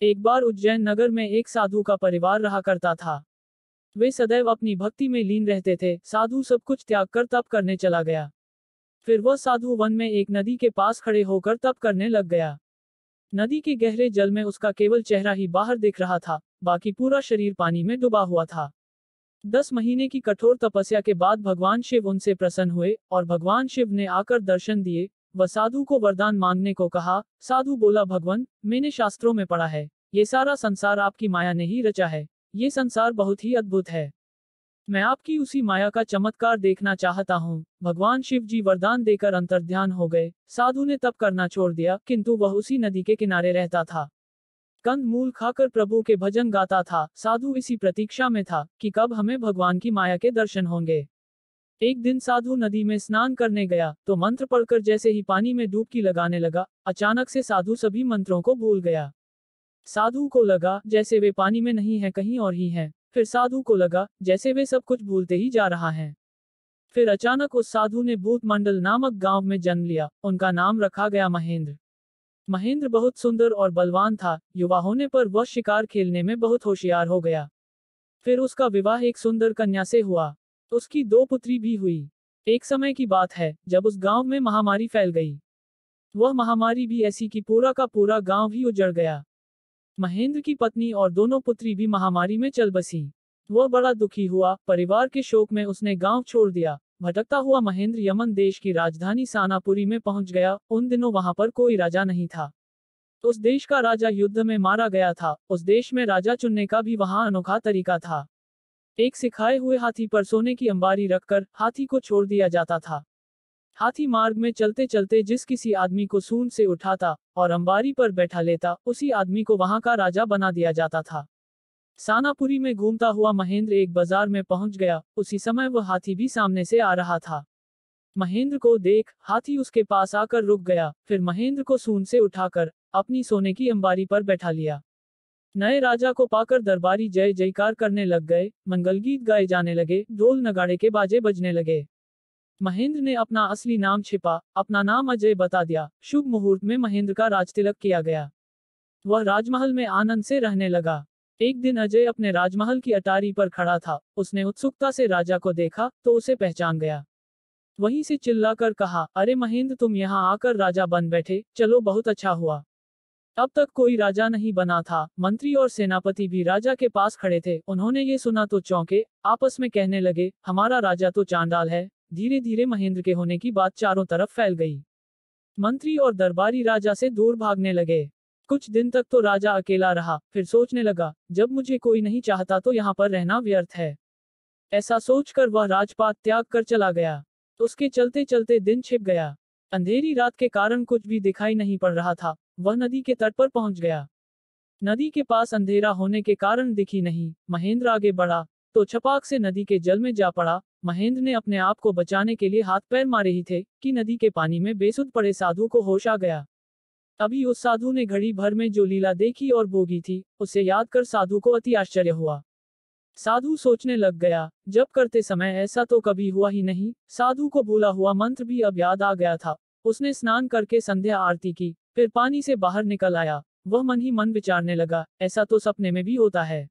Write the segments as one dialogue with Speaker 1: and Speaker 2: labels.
Speaker 1: एक बार उज्जैन नगर में एक साधु का परिवार रहा करता था। वे सदैव अपनी भक्ति में लीन रहते थे। साधु सब कुछ त्याग कर तप करने चला गया। फिर वह साधु वन में एक नदी के पास खड़े होकर तप करने लग गया। नदी के गहरे जल में उसका केवल चेहरा ही बाहर दिख रहा था, बाकी पूरा शरीर पानी में डूबा हुआ था। 10 महीने की कठोर तपस्या के बाद भगवान शिव उनसे प्रसन्न हुए और भगवान शिव ने आकर दर्शन दिए। वह साधु को वरदान मांगने को कहा। साधु बोला, भगवान, मैंने शास्त्रों में पढ़ा है, ये सारा संसार आपकी माया ने ही रचा है। ये संसार बहुत ही अद्भुत है। मैं आपकी उसी माया का चमत्कार देखना चाहता हूँ। भगवान शिव जी वरदान देकर अंतर्ध्यान हो गए। साधु ने तप करना छोड़ दिया, किंतु वह उसी नदी के किनारे रहता था। कंद मूल खाकर प्रभु के भजन गाता था। साधु इसी प्रतीक्षा में था कि कब हमें भगवान की माया के दर्शन होंगे। एक दिन साधु नदी में स्नान करने गया तो मंत्र पढ़कर जैसे ही पानी में डुबकी लगाने लगा, अचानक से साधु सभी मंत्रों को भूल गया। साधु को लगा जैसे वे पानी में नहीं है, कहीं और ही है। फिर साधु को लगा जैसे वे सब कुछ भूलते ही जा रहा है। फिर अचानक उस साधु ने भूत मंडल नामक गांव में जन्म लिया। उनका नाम रखा गया महेंद्र। महेंद्र बहुत सुंदर और बलवान था। युवा होने पर वह शिकार खेलने में बहुत होशियार हो गया। फिर उसका विवाह एक सुंदर कन्या से हुआ। उसकी 2 पुत्री भी हुई। एक समय की बात है जब उस गांव में महामारी फैल गई। वह महामारी भी ऐसी कि पूरा का पूरा गांव ही उजड़ गया। महेंद्र की पत्नी और दोनों पुत्री भी महामारी में चल बसी। वह बड़ा दुखी हुआ। परिवार के शोक में उसने गांव छोड़ दिया। भटकता हुआ महेंद्र यमन देश की राजधानी सानापुरी में पहुंच गया। उन दिनों वहां पर कोई राजा नहीं था। उस देश का राजा युद्ध में मारा गया था। उस देश में राजा चुनने का भी वहां अनोखा तरीका था। एक सिखाए हुए हाथी पर सोने की अंबारी रखकर हाथी को छोड़ दिया जाता था। हाथी मार्ग में चलते चलते जिस किसी आदमी को सूंड से उठाता और अंबारी पर बैठा लेता, उसी आदमी को वहां का राजा बना दिया जाता था। सानापुरी में घूमता हुआ महेंद्र एक बाजार में पहुंच गया। उसी समय वह हाथी भी सामने से आ रहा था। महेंद्र को देख हाथी उसके पास आकर रुक गया। फिर महेंद्र को सूंड से उठाकर अपनी सोने की अंबारी पर बैठा लिया। नए राजा को पाकर दरबारी जय जयकार करने लग गए। मंगलगीत गाए जाने लगे, ढोल नगाड़े के बाजे बजने लगे। महेंद्र ने अपना असली नाम छिपा, अपना नाम अजय बता दिया। शुभ मुहूर्त में महेंद्र का राजतिलक किया गया। वह राजमहल में आनंद से रहने लगा। एक दिन अजय अपने राजमहल की अटारी पर खड़ा था। उसने उत्सुकता से राजा को देखा तो उसे पहचान गया। वहीं से चिल्लाकर कहा, अरे महेंद्र, तुम यहाँ आकर राजा बन बैठे, चलो बहुत अच्छा हुआ। अब तक कोई राजा नहीं बना था। मंत्री और सेनापति भी राजा के पास खड़े थे। उन्होंने ये सुना तो चौंके, आपस में कहने लगे, हमारा राजा तो चांडाल है। धीरे धीरे महेंद्र के होने की बात चारों तरफ फैल गई। मंत्री और दरबारी राजा से दूर भागने लगे। कुछ दिन तक तो राजा अकेला रहा। फिर सोचने लगा, जब मुझे कोई नहीं चाहता तो यहाँ पर रहना व्यर्थ है। ऐसा सोचकर वह राजपाट त्याग कर चला गया। उसके चलते चलते दिन छिप गया। अंधेरी रात के कारण कुछ भी दिखाई नहीं पड़ रहा था। वह नदी के तट पर पहुंच गया। नदी के पास अंधेरा होने के कारण दिखी नहीं। महेंद्र आगे बढ़ा तो छपाक से नदी के जल में जा पड़ा। महेंद्र ने अपने आप को बचाने के लिए हाथ पैर मारे ही थे कि नदी के पानी में बेसुध पड़े साधु को होश आ गया। अभी उस साधु ने घड़ी भर में जो लीला देखी और भोगी थी, उसे याद कर साधु को अति आश्चर्य हुआ। साधु सोचने लग गया, जब करते समय ऐसा तो कभी हुआ ही नहीं। साधु को भूला हुआ मंत्र भी अब याद आ गया था। उसने स्नान करके संध्या आरती की, फिर पानी से बाहर निकल आया। वह मन ही मन विचारने लगा, ऐसा तो सपने में भी होता है।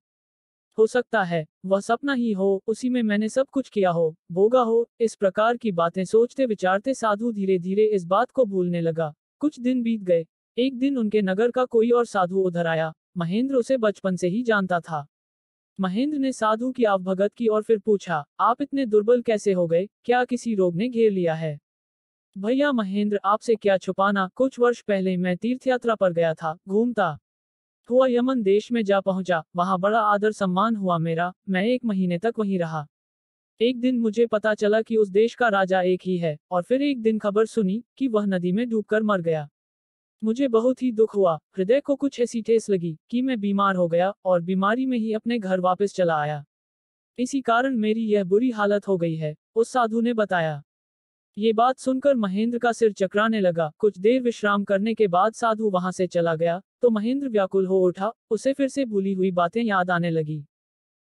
Speaker 1: हो सकता है वह सपना ही हो, उसी में मैंने सब कुछ किया हो, भोगा हो। इस प्रकार की बातें सोचते विचारते साधु धीरे धीरे इस बात को भूलने लगा। कुछ दिन बीत गए। एक दिन उनके नगर का कोई और साधु उधर आया। महेंद्र उसे बचपन से ही जानता था। महेंद्र ने साधु की आवभगत की और फिर पूछा, आप इतने दुर्बल कैसे हो गए? क्या किसी रोग ने घेर लिया है? भैया महेंद्र, आपसे क्या छुपाना, कुछ वर्ष पहले मैं तीर्थयात्रा पर गया था। घूमता हुआ यमन देश में जा पहुंचा। वहां बड़ा आदर सम्मान हुआ मेरा। मैं 1 महीने तक वहीं रहा। एक दिन मुझे पता चला कि उस देश का राजा एक ही है, और फिर एक दिन खबर सुनी कि वह नदी में डूबकर मर गया। मुझे बहुत ही दुख हुआ। हृदय को कुछ ऐसी ठेस लगी कि मैं बीमार हो गया और बीमारी में ही अपने घर वापस चला आया। इसी कारण मेरी यह बुरी हालत हो गई है, उस साधु ने बताया। ये बात सुनकर महेंद्र का सिर चकराने लगा। कुछ देर विश्राम करने के बाद साधु वहां से चला गया तो महेंद्र व्याकुल हो उठा। उसे फिर से भूली हुई बातें याद आने लगी।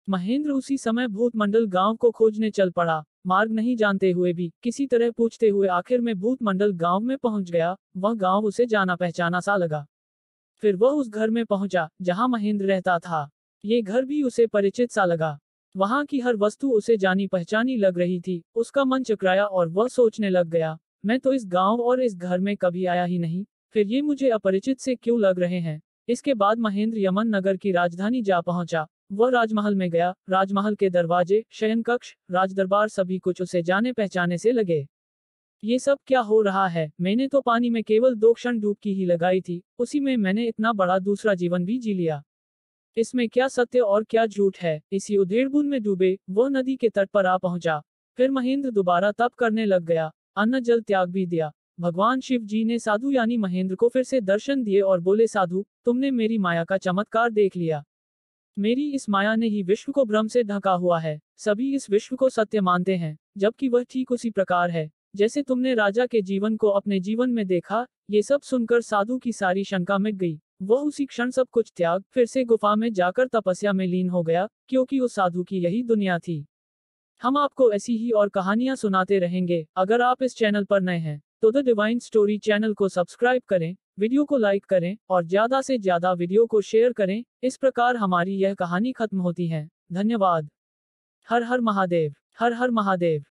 Speaker 1: महेंद्र उसी समय भूत मंडल गांव को खोजने चल पड़ा। मार्ग नहीं जानते हुए भी किसी तरह पूछते हुए आखिर में भूत मंडल गांव में पहुंच गया। वह गांव उसे जाना पहचाना सा लगा। फिर वह उस घर में पहुंचा जहां महेंद्र रहता था। ये घर भी उसे परिचित सा लगा। वहां की हर वस्तु उसे जानी पहचानी लग रही थी। उसका मन चकराया और वह सोचने लग गया, मैं तो इस गांव और इस घर में कभी आया ही नहीं, फिर ये मुझे अपरिचित से क्यों लग रहे हैं। इसके बाद महेंद्र यमन नगर की राजधानी जा पहुंचा। वह राजमहल में गया। राजमहल के दरवाजे, शयन कक्ष, राजदरबार सभी कुछ उसे जाने पहचाने से लगे। ये सब क्या हो रहा है? मैंने तो पानी में केवल 2 क्षण डुबकी ही लगाई थी, उसी में मैंने इतना बड़ा दूसरा जीवन भी जी लिया। इसमें क्या सत्य और क्या झूठ है? इसी उधेड़बुन में डूबे वह नदी के तट पर आ पहुंचा। फिर महेंद्र दोबारा तप करने लग गया। अन्न जल त्याग भी दिया। भगवान शिव जी ने साधु यानी महेंद्र को फिर से दर्शन दिए और बोले, साधु, तुमने मेरी माया का चमत्कार देख लिया। मेरी इस माया ने ही विश्व को भ्रम से ढका हुआ है। सभी इस विश्व को सत्य मानते हैं, जबकि वह ठीक उसी प्रकार है जैसे तुमने राजा के जीवन को अपने जीवन में देखा। ये सब सुनकर साधु की सारी शंका मिट गई। वह उसी क्षण सब कुछ त्याग फिर से गुफा में जाकर तपस्या में लीन हो गया, क्योंकि उस साधु की यही दुनिया थी। हम आपको ऐसी ही और कहानियां सुनाते रहेंगे। अगर आप इस चैनल पर नए हैं तो द डिवाइन स्टोरी चैनल को सब्सक्राइब करें, वीडियो को लाइक करें और ज्यादा से ज्यादा वीडियो को शेयर करें। इस प्रकार हमारी यह कहानी खत्म होती है। धन्यवाद। हर हर महादेव। हर हर महादेव।